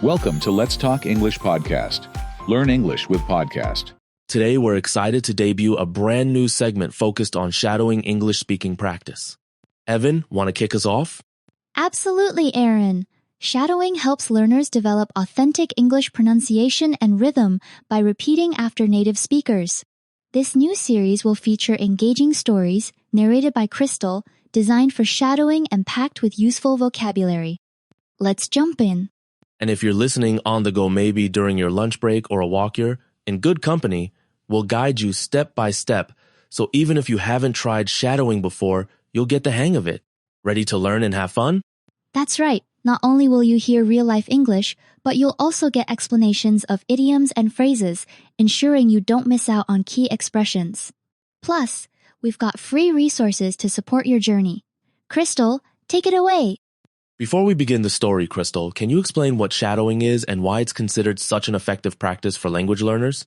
Welcome to Let's Talk English Podcast. Learn English with Podcast. Today, we're excited to debut a brand new segment focused on shadowing English speaking practice. Evan, want to kick us off? Absolutely, Aaron. Shadowing helps learners develop authentic English pronunciation and rhythm by repeating after native speakers. This new series will feature engaging stories narrated by Crystal, designed for shadowing and packed with useful vocabulary. Let's jump in. And if you're listening on the go, maybe during your lunch break or a walk, you're in good company, we'll guide you step by step. So even if you haven't tried shadowing before, you'll get the hang of it. Ready to learn and have fun? That's right. Not only will you hear real-life English, but you'll also get explanations of idioms and phrases, ensuring you don't miss out on key expressions. Plus, we've got free resources to support your journey. Crystal, take it away. Before we begin the story, Crystal, can you explain what shadowing is and why it's considered such an effective practice for language learners?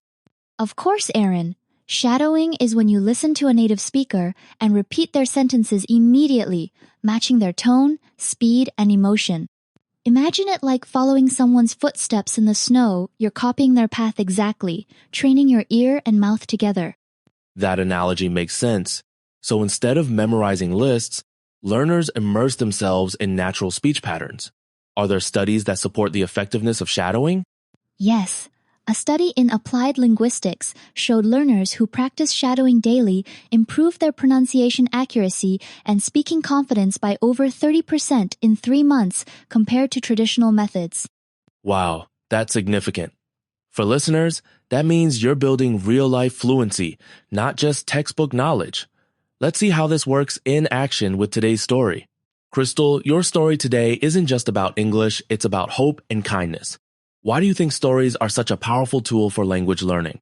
Of course, Aaron. Shadowing is when you listen to a native speaker and repeat their sentences immediately, matching their tone, speed, and emotion. Imagine it like following someone's footsteps in the snow. You're copying their path exactly, training your ear and mouth together. That analogy makes sense. So instead of memorizing lists, learners immerse themselves in natural speech patterns. Are there studies that support the effectiveness of shadowing? Yes. A study in applied linguistics showed learners who practice shadowing daily improved their pronunciation accuracy and speaking confidence by over 30% in 3 months compared to traditional methods. Wow, that's significant. For listeners, that means you're building real-life fluency, not just textbook knowledge. Let's see how this works in action with today's story. Crystal, your story today isn't just about English, it's about hope and kindness. Why do you think stories are such a powerful tool for language learning?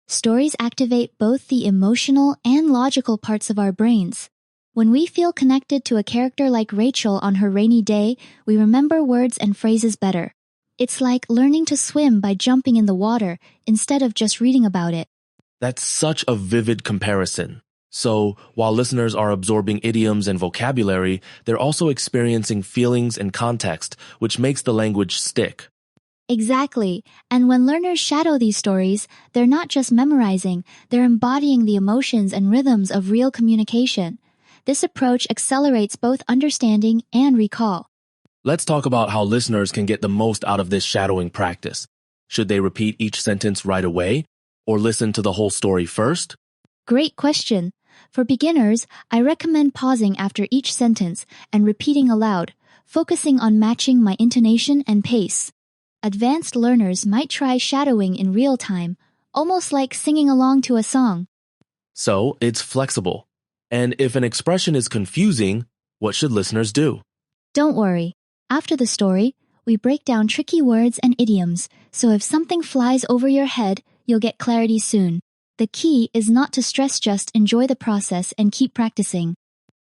Stories activate both the emotional and logical parts of our brains. When we feel connected to a character like Rachel on her rainy day, we remember words and phrases better. It's like learning to swim by jumping in the water instead of just reading about it. That's such a vivid comparison. So, while listeners are absorbing idioms and vocabulary, they're also experiencing feelings and context, which makes the language stick. Exactly. And when learners shadow these stories, they're not just memorizing, they're embodying the emotions and rhythms of real communication. This approach accelerates both understanding and recall. Let's talk about how listeners can get the most out of this shadowing practice. Should they repeat each sentence right away, or listen to the whole story first? Great question. For beginners, I recommend pausing after each sentence and repeating aloud, focusing on matching my intonation and pace. Advanced learners might try shadowing in real time, almost like singing along to a song. So, it's flexible. And if an expression is confusing, what should listeners do? Don't worry. After the story, we break down tricky words and idioms, so if something flies over your head, you'll get clarity soon. The key is not to stress, just enjoy the process and keep practicing.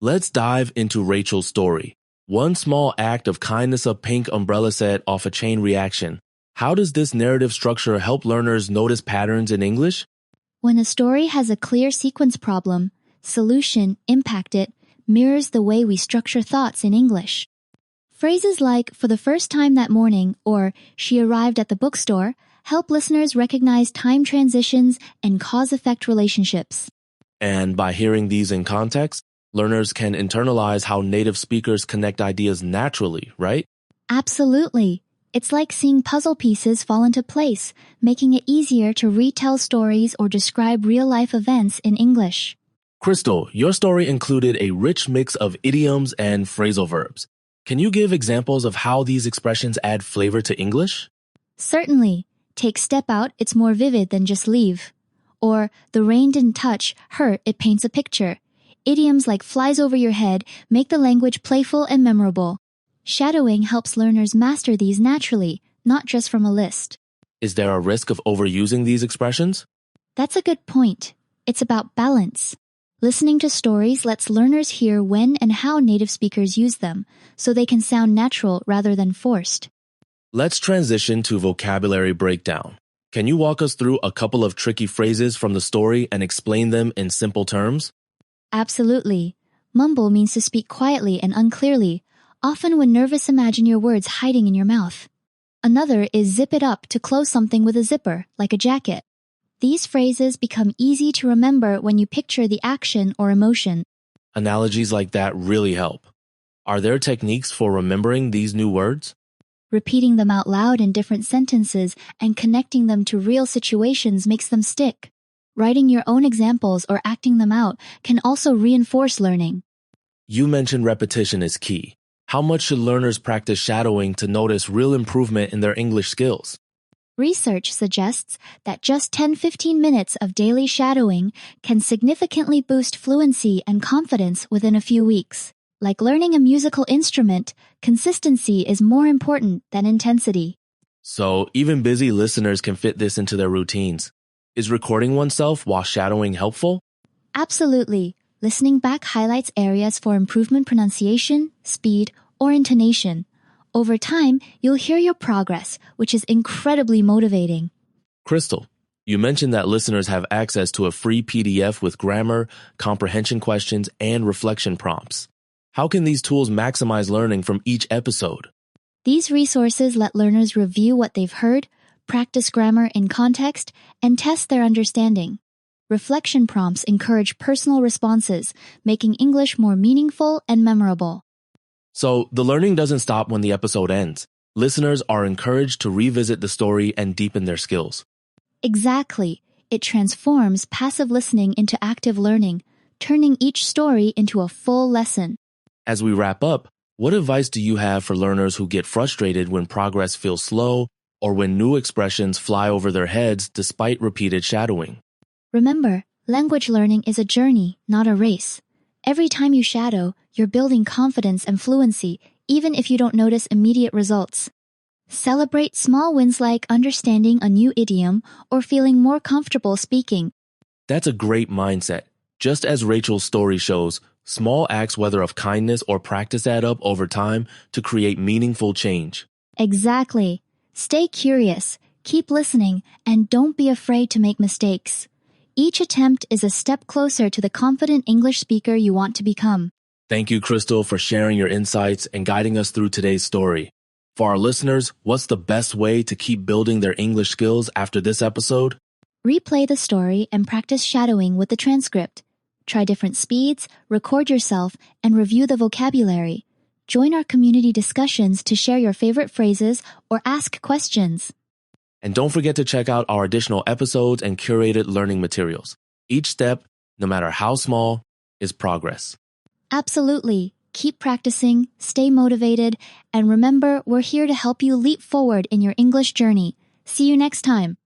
Let's dive into Rachel's story. One small act of kindness, a pink umbrella set off a chain reaction. How does this narrative structure help learners notice patterns in English? When a story has a clear sequence problem, solution, impact it, mirrors the way we structure thoughts in English. Phrases like, for the first time that morning, or she arrived at the bookstore, help listeners recognize time transitions and cause-effect relationships. And by hearing these in context, learners can internalize how native speakers connect ideas naturally, right? Absolutely. It's like seeing puzzle pieces fall into place, making it easier to retell stories or describe real-life events in English. Crystal, your story included a rich mix of idioms and phrasal verbs. Can you give examples of how these expressions add flavor to English? Certainly. Take step out, it's more vivid than just leave. Or the rain didn't touch, hurt, it paints a picture. Idioms like flies over your head make the language playful and memorable. Shadowing helps learners master these naturally, not just from a list. Is there a risk of overusing these expressions? That's a good point. It's about balance. Listening to stories lets learners hear when and how native speakers use them, so they can sound natural rather than forced. Let's transition to vocabulary breakdown. Can you walk us through a couple of tricky phrases from the story and explain them in simple terms? Absolutely. Mumble means to speak quietly and unclearly. Often when nervous, imagine your words hiding in your mouth. Another is zip it up to close something with a zipper, like a jacket. These phrases become easy to remember when you picture the action or emotion. Analogies like that really help. Are there techniques for remembering these new words? Repeating them out loud in different sentences and connecting them to real situations makes them stick. Writing your own examples or acting them out can also reinforce learning. You mentioned repetition is key. How much should learners practice shadowing to notice real improvement in their English skills? Research suggests that just 10-15 minutes of daily shadowing can significantly boost fluency and confidence within a few weeks. Like learning a musical instrument, consistency is more important than intensity. So even busy listeners can fit this into their routines. Is recording oneself while shadowing helpful? Absolutely. Listening back highlights areas for improvement pronunciation, speed, or intonation. Over time, you'll hear your progress, which is incredibly motivating. Crystal, you mentioned that listeners have access to a free PDF with grammar, comprehension questions, and reflection prompts. How can these tools maximize learning from each episode? These resources let learners review what they've heard, practice grammar in context, and test their understanding. Reflection prompts encourage personal responses, making English more meaningful and memorable. So the learning doesn't stop when the episode ends. Listeners are encouraged to revisit the story and deepen their skills. Exactly. It transforms passive listening into active learning, turning each story into a full lesson. As we wrap up, what advice do you have for learners who get frustrated when progress feels slow or when new expressions fly over their heads despite repeated shadowing? Remember, language learning is a journey, not a race. Every time you shadow, you're building confidence and fluency, even if you don't notice immediate results. Celebrate small wins like understanding a new idiom or feeling more comfortable speaking. That's a great mindset. Just as Rachel's story shows, small acts, whether of kindness or practice, add up over time to create meaningful change. Exactly. Stay curious, keep listening, and don't be afraid to make mistakes. Each attempt is a step closer to the confident English speaker you want to become. Thank you, Crystal, for sharing your insights and guiding us through today's story. For our listeners, what's the best way to keep building their English skills after this episode? Replay the story and practice shadowing with the transcript. Try different speeds, record yourself, and review the vocabulary. Join our community discussions to share your favorite phrases or ask questions. And don't forget to check out our additional episodes and curated learning materials. Each step, no matter how small, is progress. Absolutely. Keep practicing, stay motivated, and remember, we're here to help you leap forward in your English journey. See you next time.